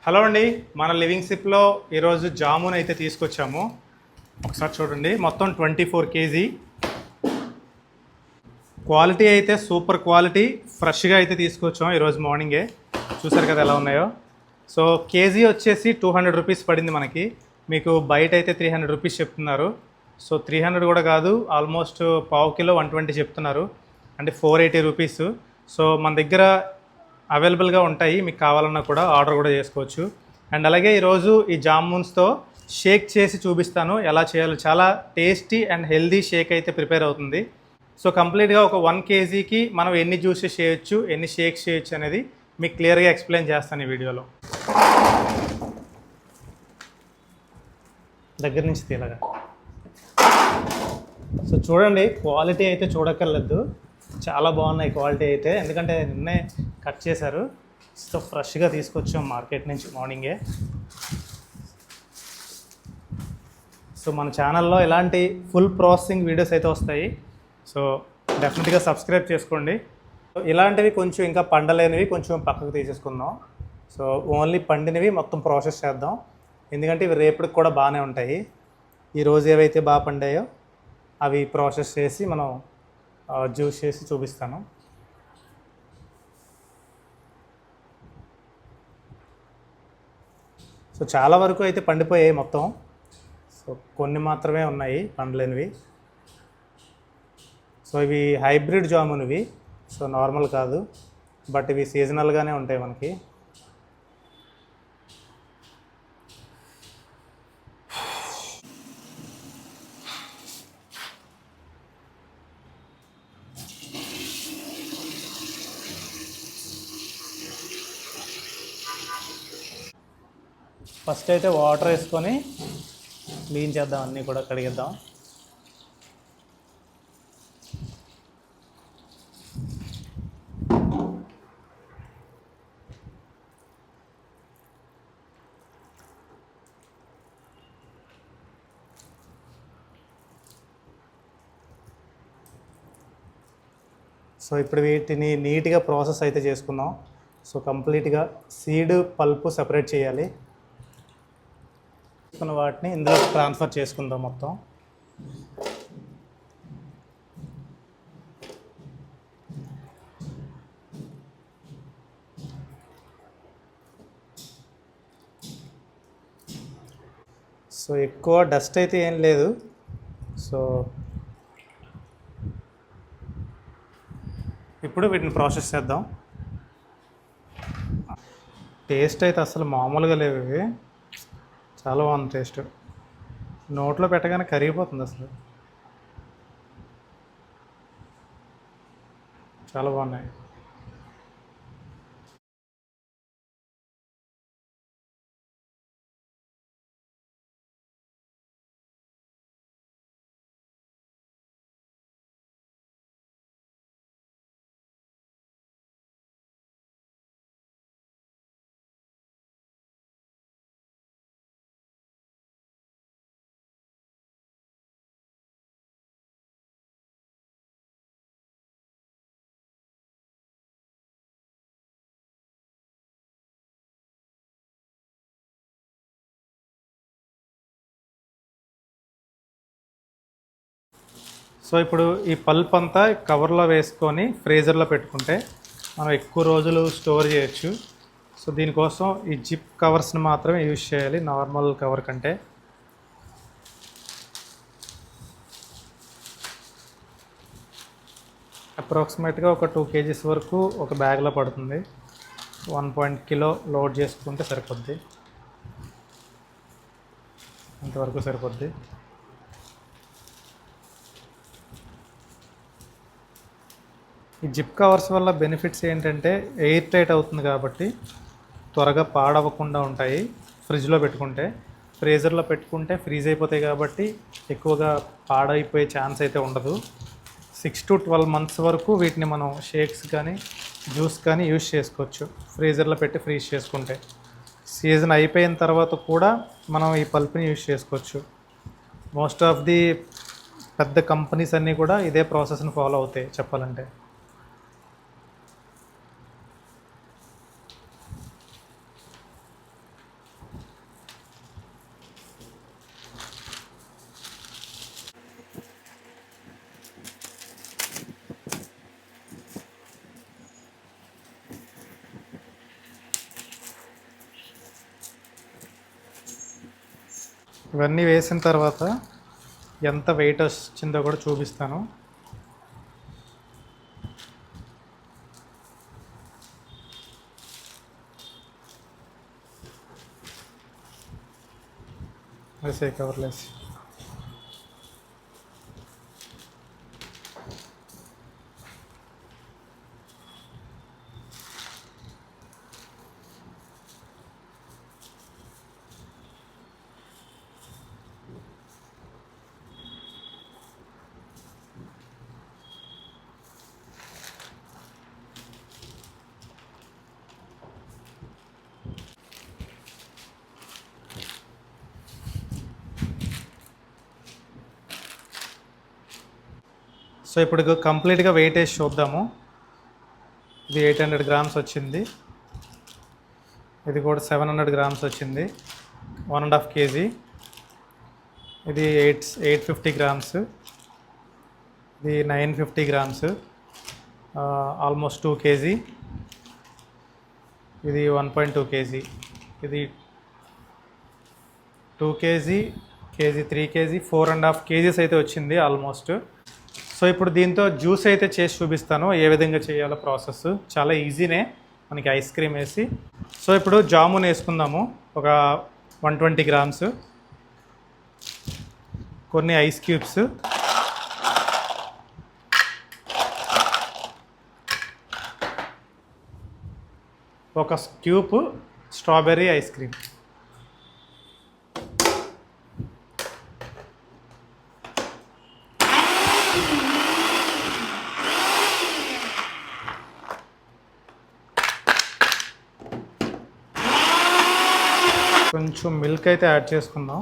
Hello అండి, మన living సిప్లో ఈరోజు జామున్ అయితే తీసుకొచ్చాము. ఒకసారి చూడండి, మొత్తం 24 కేజీ. క్వాలిటీ అయితే సూపర్ క్వాలిటీ, ఫ్రెష్గా అయితే తీసుకొచ్చాం ఈరోజు మార్నింగే. చూసారు కదా ఎలా ఉన్నాయో. సో కేజీ వచ్చేసి 200 రూపీస్ పడింది మనకి. మీకు బయట అయితే 300 రూపీస్ చెప్తున్నారు. సో 300 కూడా కాదు, ఆల్మోస్ట్ పావు కిలో 120 చెప్తున్నారు, అంటే 480 రూపీస్. సో మన దగ్గర అవైలబుల్గా ఉంటాయి, మీకు కావాలన్నా కూడా ఆర్డర్ కూడా చేసుకోవచ్చు. అండ్ అలాగే ఈరోజు ఈ జామున్స్తో షేక్ చేసి చూపిస్తాను ఎలా చేయాలో. చాలా టేస్టీ అండ్ హెల్దీ షేక్ అయితే ప్రిపేర్ అవుతుంది. సో కంప్లీట్గా ఒక 1 కేజీకి మనం ఎన్ని జ్యూసెస్ చేయొచ్చు, ఎన్ని షేక్స్ చేయొచ్చు అనేది మీకు క్లియర్గా ఎక్స్ప్లెయిన్ చేస్తాను ఈ వీడియోలో. దగ్గర నుంచి తీలగా. సో చూడండి, క్వాలిటీ అయితే చూడక్కర్లేదు, చాలా బాగున్నాయి క్వాలిటీ అయితే. ఎందుకంటే నిన్నే కట్ చేశారు. సో ఫ్రెష్గా తీసుకొచ్చాం మార్కెట్ నుంచి మార్నింగే. సో మన ఛానల్లో ఇలాంటి ఫుల్ ప్రాసెసింగ్ వీడియోస్ అయితే వస్తాయి. సో డెఫినెట్గా సబ్స్క్రైబ్ చేసుకోండి. ఇలాంటివి కొంచెం ఇంకా పండలేనివి కొంచెం పక్కకు తీసేసుకుందాం. సో ఓన్లీ పండినవి మొత్తం ప్రాసెస్ చేద్దాం, ఎందుకంటే ఇవి రేపటికి కూడా బాగానే ఉంటాయి. ఈరోజు ఏవైతే బాగా పండాయో అవి ప్రాసెస్ చేసి మనం జ్యూస్ చేసి చూపిస్తాను. సో చాలా వరకు అయితే పండిపోయాయి మొత్తం. సో కొన్ని మాత్రమే ఉన్నాయి పండలేనివి. సో ఇవి హైబ్రిడ్ జామున్ ఇవి. సో నార్మల్ కాదు, బట్ ఇవి సీజనల్గానే ఉంటాయి మనకి. ఫస్ట్ అయితే వాటర్ వేసుకొని క్లీన్ చేద్దాం, అన్నీ కూడా కడిగిద్దాం. సో ఇప్పుడు వీటిని నీట్గా ప్రాసెస్ అయితే చేసుకుందాం. సో కంప్లీట్గా సీడ్ పల్పు సెపరేట్ చేయాలి. వాటిని ఇందులో ట్రాన్స్ఫర్ చేసుకుందాం మొత్తం. సో ఎక్కువ డస్ట్ అయితే ఏం లేదు. సో ఇప్పుడు వీటిని ప్రాసెస్ చేద్దాం. టేస్ట్ అయితే అసలు మామూలుగా లేవు ఇవి, చాలా బాగుంది టేస్ట్. నోట్లో పెట్టగానే కరిగిపోతుంది అసలు, చాలా బాగున్నాయి. సో ఇప్పుడు ఈ పల్ప్ అంతా కవర్లో వేసుకొని ఫ్రీజర్లో పెట్టుకుంటే మనం ఎక్కువ రోజులు స్టోర్ చేయొచ్చు. సో దీనికోసం ఈ జిప్ కవర్స్ని మాత్రమే యూజ్ చేయాలి నార్మల్ కవర్ కంటే. అప్రాక్సిమేట్గా ఒక 2 కేజీస్ వరకు ఒక బ్యాగ్లో పడుతుంది. 1 కిలో లోడ్ చేసుకుంటే సరిపోద్ది, ఇంతవరకు సరిపోద్ది. ఈ జిప్ కవర్స్ వల్ల బెనిఫిట్స్ ఏంటంటే ఎయిర్ టైట్ అవుతుంది కాబట్టి త్వరగా పాడవకుండా ఉంటాయి. ఫ్రిడ్జ్లో పెట్టుకుంటే, ఫ్రీజర్లో పెట్టుకుంటే ఫ్రీజ్ అయిపోతాయి కాబట్టి ఎక్కువగా పాడైపోయే ఛాన్స్ అయితే ఉండదు. 6 to 12 months వరకు వీటిని మనం షేక్స్ కానీ జ్యూస్ కానీ యూజ్ చేసుకోవచ్చు ఫ్రీజర్లో పెట్టి ఫ్రీజ్ చేసుకుంటే. సీజన్ అయిపోయిన తర్వాత కూడా మనం ఈ పల్ప్ని యూజ్ చేసుకోవచ్చు. మోస్ట్ ఆఫ్ ది పెద్ద కంపెనీస్ అన్నీ కూడా ఇదే ప్రాసెస్ని ఫాలో అవుతాయి చెప్పాలంటే. ఇవన్నీ వేసిన తర్వాత ఎంత వెయిట్ వచ్చిందో కూడా చూపిస్తాను. వేసే కవర్లేసి సో ఇప్పుడు కంప్లీట్గా వెయిట్ వేసి చూద్దాము. ఇది 800 గ్రామ్స్ వచ్చింది, ఇది కూడా 700 గ్రామ్స్ వచ్చింది, 1.5 kg. ఇది 850 గ్రామ్స్, ఇది 950 గ్రామ్స్, ఆల్మోస్ట్ 2 kg. ఇది 1.2 kg, ఇది 2 kg, 3 kg, 4.5 kgs అయితే వచ్చింది ఆల్మోస్ట్. సో ఇప్పుడు దీంతో జ్యూస్ అయితే చేసి చూపిస్తాను, ఏ విధంగా చేయాలో ప్రాసెస్. చాలా ఈజీనే మనకి ఐస్ క్రీమ్ వేసి. సో ఇప్పుడు జామున్ వేసుకుందాము, ఒక 120 గ్రామ్స్, కొన్ని ఐస్ క్యూబ్స్, ఒక స్క్యూప్ స్ట్రాబెర్రీ ఐస్ క్రీమ్. కొంచెం మిల్క్ అయితే యాడ్ చేసుకుందాం.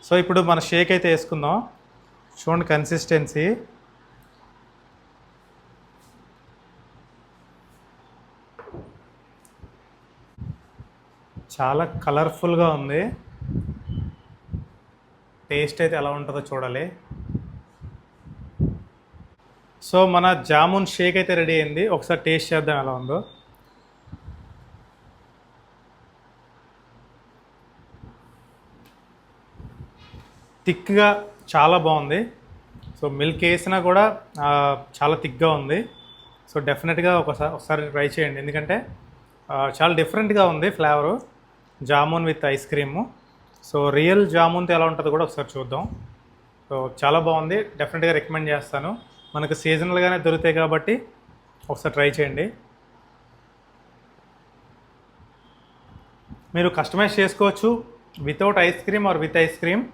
సో ఇప్పుడు మన షేక్ అయితే వేసుకుందాం. చూడండి కన్సిస్టెన్సీ. చాలా కలర్ఫుల్గా ఉంది. టేస్ట్ అయితే ఎలా ఉంటుందో చూడాలి. సో మన జామున్ షేక్ అయితే రెడీ అయింది, ఒకసారి టేస్ట్ చేద్దాం ఎలా ఉందో. థిక్గా చాలా బాగుంది. సో మిల్క్ వేసినా కూడా చాలా థిక్గా ఉంది. సో డెఫినెట్గా ఒకసారి ట్రై చేయండి, ఎందుకంటే చాలా డిఫరెంట్గా ఉంది flavour. Jamun with ice cream. So real జామున్తో ఎలా ఉంటుందో కూడా ఒకసారి చూద్దాం. సో చాలా బాగుంది, డెఫినెట్గా రికమెండ్ చేస్తాను. మనకు సీజనల్గానే దొరుకుతాయి కాబట్టి ఒకసారి ట్రై చేయండి. మీరు కస్టమైజ్ చేసుకోవచ్చు without ice cream or with ice cream.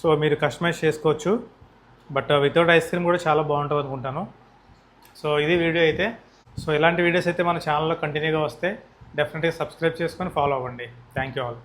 So మీరు కస్టమైజ్ చేసుకోవచ్చు, బట్ వితౌట్ ఐస్ క్రీమ్ కూడా చాలా బాగుంటుంది అనుకుంటాను. సో ఇది వీడియో అయితే. సో ఇలాంటి వీడియోస్ అయితే మన ఛానల్లో కంటిన్యూగా వస్తే డెఫినెట్గా సబ్స్క్రైబ్ చేసుకొని ఫాలో అవ్వండి. Thank you all.